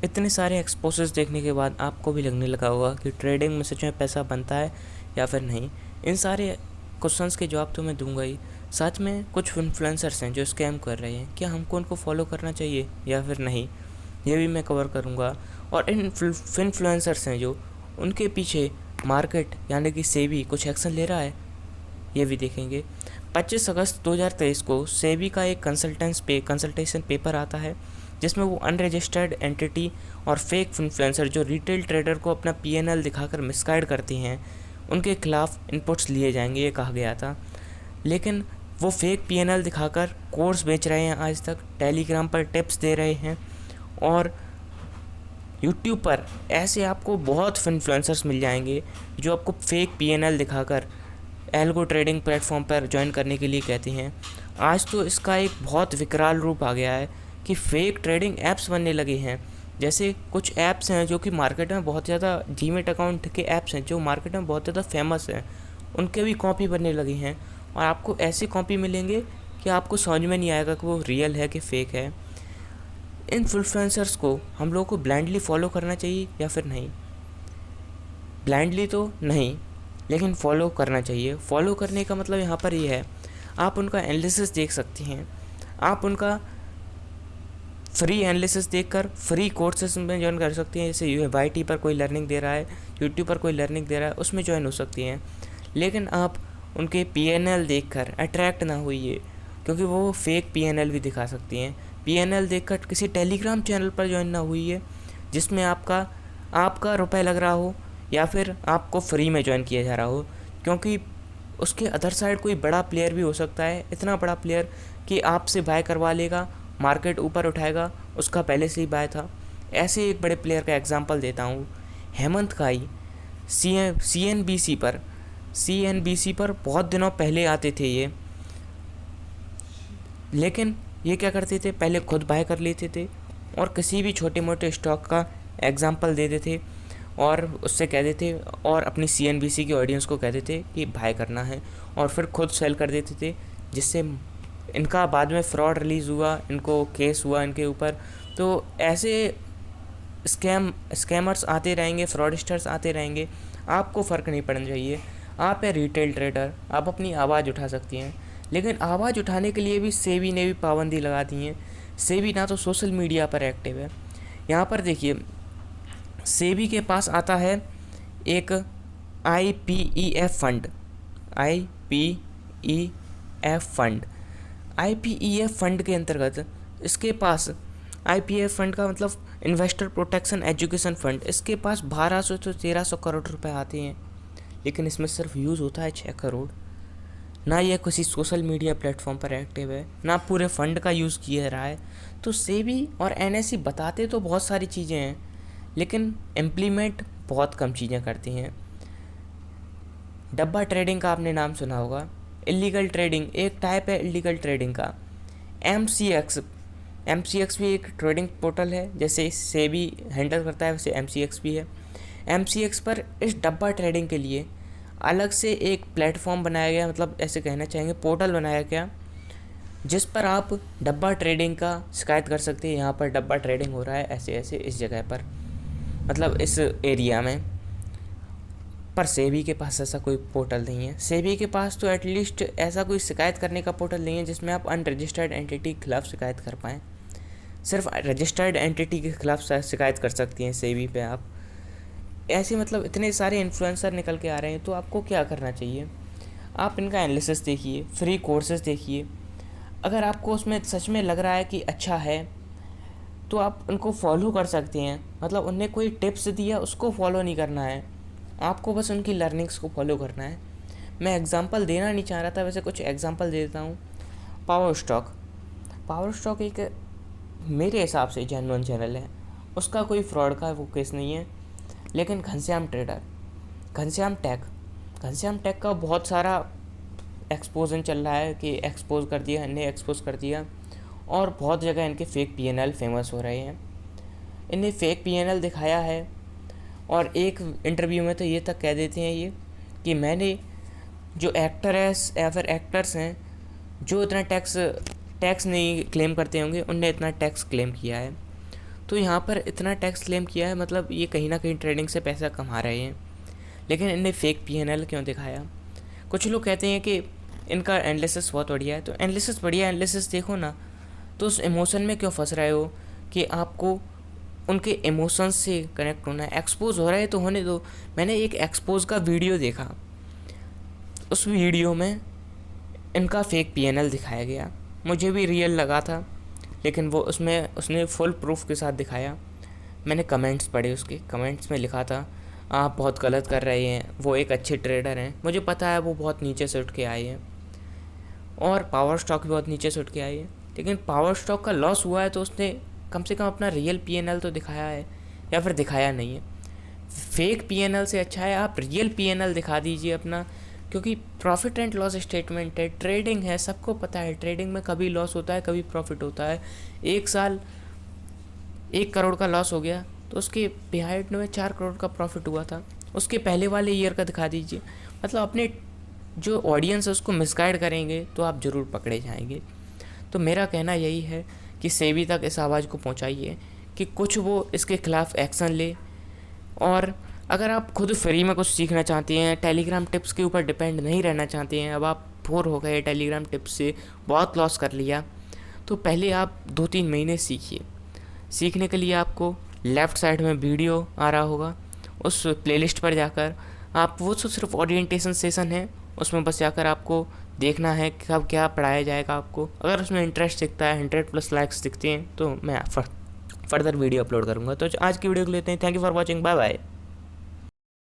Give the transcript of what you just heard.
इतने सारे एक्सपोजेस देखने के बाद आपको भी लगने लगा होगा कि ट्रेडिंग में सच में पैसा बनता है या फिर नहीं। इन सारे क्वेश्चंस के जवाब तो मैं दूंगा ही। साथ में कुछ इन्फ्लुएंसर्स हैं जो स्कैम कर रहे हैं, क्या हमको उनको फॉलो करना चाहिए या फिर नहीं, ये भी मैं कवर करूंगा। और इन इन्फ्लुएंसर्स हैं जो उनके पीछे मार्केट यानी कि सेबी कुछ एक्शन ले रहा है, ये भी देखेंगे। 25 अगस्त 2023 को सेबी का एक कंसल्टेशन पेपर आता है जिसमें वो अनरजिस्टर्ड एंटिटी और फेक इन्फ्लुएंसर जो रिटेल ट्रेडर को अपना पीएनएल दिखाकर मिसगाइड करती हैं उनके खिलाफ इनपुट्स लिए जाएंगे, ये कहा गया था। लेकिन वो फेक पीएनएल दिखाकर कोर्स बेच रहे हैं, आज तक टेलीग्राम पर टिप्स दे रहे हैं और यूट्यूब पर ऐसे आपको बहुत इन्फ्लुएंसर्स मिल जाएंगे जो आपको फेक पीएनएल दिखाकर एल्गो ट्रेडिंग प्लेटफॉर्म पर ज्वाइन करने के लिए कहते हैं। आज तो इसका एक बहुत विकराल रूप आ गया है कि फेक ट्रेडिंग ऐप्स बनने लगे हैं। जैसे कुछ ऐप्स हैं जो कि मार्केट में बहुत ज़्यादा, डीमेट अकाउंट के ऐप्स हैं जो मार्केट में बहुत ज़्यादा फेमस हैं, उनके भी कॉपी बनने लगे हैं और आपको ऐसी कॉपी मिलेंगे कि आपको समझ में नहीं आएगा कि वो रियल है कि फेक है। इन इन्फ्लुएंसर्स को हम लोगों को ब्लाइंडली फॉलो करना चाहिए या फिर नहीं? ब्लाइंडली तो नहीं, लेकिन फॉलो करना चाहिए। फॉलो करने का मतलब यहाँ पर ये है, आप उनका एनालिसिस देख सकते हैं, आप उनका फ्री एनालिसिस देखकर फ्री कोर्सेज में ज्वाइन कर सकती हैं। जैसे YT पर कोई लर्निंग दे रहा है, यूट्यूब पर कोई लर्निंग दे रहा है, उसमें ज्वाइन हो सकती हैं। लेकिन आप उनके PNL देखकर अट्रैक्ट ना होइए, क्योंकि वो फेक PNL भी दिखा सकती हैं। PNL देखकर किसी टेलीग्राम चैनल पर ज्वाइन ना होइए जिसमें आपका रुपए लग रहा हो या फिर आपको फ्री में ज्वाइन किया जा रहा हो, क्योंकि उसके अदर साइड कोई बड़ा प्लेयर भी हो सकता है, इतना बड़ा प्लेयर कि आपसे बाय करवा लेगा, मार्केट ऊपर उठाएगा, उसका पहले से ही बाय था। ऐसे एक बड़े प्लेयर का एग्जांपल देता हूँ, हेमंत काई। CNBC पर बहुत दिनों पहले आते थे ये, लेकिन ये क्या करते थे, पहले खुद बाय कर लेते थे और किसी भी छोटे मोटे स्टॉक का एग्जांपल देते थे और उससे कहते थे और अपनी CNBC की ऑडियंस को कहते थे कि बाय करना है, और फिर खुद सेल कर देते थे, जिससे इनका बाद में फ्रॉड रिलीज़ हुआ, इनको केस हुआ इनके ऊपर। तो ऐसे स्कैमर्स आते रहेंगे, फ्रॉडस्टर्स आते रहेंगे, आपको फ़र्क नहीं पड़ना चाहिए। आप है रिटेल ट्रेडर, आप अपनी आवाज़ उठा सकती हैं, लेकिन आवाज़ उठाने के लिए भी सेबी ने भी पाबंदी लगा दी है। सेबी ना तो सोशल मीडिया पर एक्टिव है। यहाँ पर देखिए, सेबी के पास आता है एक IPEF फंड, IPEF फंड के अंतर्गत इसके पास, IPEF फंड का मतलब इन्वेस्टर प्रोटेक्शन एजुकेशन फंड, इसके पास 1200 से 1300 करोड़ रुपए आते हैं, लेकिन इसमें सिर्फ यूज़ होता है 6 करोड़। ना ये किसी सोशल मीडिया प्लेटफॉर्म पर एक्टिव है, ना पूरे फंड का यूज़ किया रहा है। तो सेबी और NSE बताते तो बहुत सारी चीज़ें हैं, लेकिन इम्प्लीमेंट बहुत कम चीज़ें करती हैं। डब्बा ट्रेडिंग का आपने नाम सुना होगा, इलीगल ट्रेडिंग एक टाइप है इलीगल ट्रेडिंग का। MCX भी एक ट्रेडिंग पोर्टल है, जैसे सेबी हैंडल करता है वैसे MCX भी है। MCX पर इस डब्बा ट्रेडिंग के लिए अलग से एक प्लेटफॉर्म बनाया गया, मतलब ऐसे कहना चाहेंगे पोर्टल बनाया गया, जिस पर आप डब्बा ट्रेडिंग का शिकायत कर सकते हैं। यहाँ पर डब्बा ट्रेडिंग हो रहा है ऐसे ऐसे इस जगह पर, मतलब इस एरिया में। पर सेबी के पास ऐसा कोई पोर्टल नहीं है। सेबी के पास तो एटलीस्ट ऐसा कोई शिकायत करने का पोर्टल नहीं है जिसमें आप अनरजिस्टर्ड एंटिटी के खिलाफ शिकायत कर पाएँ। सिर्फ रजिस्टर्ड एंटिटी के खिलाफ शिकायत कर सकती हैं सेबी पे आप। ऐसे मतलब इतने सारे इन्फ्लुएंसर निकल के आ रहे हैं, तो आपको क्या करना चाहिए, आप इनका एनालिसिस देखिए, फ्री कोर्सेज देखिए। अगर आपको उसमें सच में लग रहा है कि अच्छा है तो आप उनको फॉलो कर सकते हैं। मतलब उनने कोई टिप्स दिया उसको फॉलो नहीं करना है, आपको बस उनकी लर्निंग्स को फॉलो करना है। मैं एग्जांपल देना नहीं चाह रहा था, वैसे कुछ एग्जांपल दे देता हूँ। पावर स्टॉक एक मेरे हिसाब से जेन्युइन चैनल है, उसका कोई फ्रॉड का वो केस नहीं है। लेकिन घनश्याम टेक का बहुत सारा एक्सपोजन चल रहा है कि एक्सपोज कर दिया और बहुत जगह इनके फेक PNL फेमस हो रहे हैं। इन्हें फेक PNL दिखाया है और एक इंटरव्यू में तो ये तक कह देते हैं ये कि मैंने जो एक्ट्रेस या फिर एक्टर्स हैं जो इतना टैक्स नहीं क्लेम करते होंगे, उनने इतना टैक्स क्लेम किया है। तो यहाँ पर इतना टैक्स क्लेम किया है, मतलब ये कहीं ना कहीं ट्रेडिंग से पैसा कमा रहे हैं। लेकिन इन्हें फेक पीएनएल क्यों दिखाया? कुछ लोग कहते हैं कि इनका एनालिसिस बहुत बढ़िया है, तो एनालिसिस बढ़िया एनालिसिस देखो ना, तो उस इमोशन में क्यों फंस रहे हो कि आपको उनके इमोशंस से कनेक्ट होना है? एक्सपोज हो रहा है तो होने दो। मैंने एक एक्सपोज का वीडियो देखा, उस वीडियो में इनका फेक पीएनएल दिखाया गया, मुझे भी रियल लगा था, लेकिन वो उसने फुल प्रूफ के साथ दिखाया। मैंने कमेंट्स पढ़े, उसके कमेंट्स में लिखा था आप बहुत गलत कर रहे हैं, वो एक अच्छे ट्रेडर हैं। मुझे पता है वो बहुत नीचे से उठ के आए हैं और पावर स्टॉक भी बहुत नीचे से उठ के आई है, लेकिन पावर स्टॉक का लॉस हुआ है तो उसने कम से कम अपना रियल पीएनएल तो दिखाया है, या फिर दिखाया नहीं है। फेक पीएनएल से अच्छा है आप रियल पीएनएल दिखा दीजिए अपना, क्योंकि प्रॉफिट एंड लॉस स्टेटमेंट है, ट्रेडिंग है, सबको पता है ट्रेडिंग में कभी लॉस होता है कभी प्रॉफिट होता है। एक साल 1 करोड़ का लॉस हो गया तो उसके बिहाइंड में 4 करोड़ का प्रॉफिट हुआ था, उसके पहले वाले ईयर का दिखा दीजिए। मतलब अपने जो ऑडियंस है उसको मिसगाइड करेंगे तो आप ज़रूर पकड़े जाएंगे। तो मेरा कहना यही है कि सेबी तक इस आवाज़ को पहुंचाइए कि कुछ वो इसके ख़िलाफ़ एक्शन ले। और अगर आप खुद फ्री में कुछ सीखना चाहते हैं, टेलीग्राम टिप्स के ऊपर डिपेंड नहीं रहना चाहते हैं, अब आप बोर हो गए टेलीग्राम टिप्स से, बहुत लॉस कर लिया, तो पहले आप 2-3 महीने सीखिए। सीखने के लिए आपको लेफ़्ट साइड में वीडियो आ रहा होगा, उस प्लेलिस्ट पर जाकर आप, वो तो सिर्फ ओरिएंटेशन सेशन है, उसमें बस जाकर आपको देखना है कि कब क्या पढ़ाया जाएगा आपको। अगर उसमें इंटरेस्ट दिखता है, 100+ लाइक्स दिखते हैं, तो मैं फर्दर वीडियो अपलोड करूँगा। तो आज की वीडियो को लेते हैं। Thank you for watching, bye bye.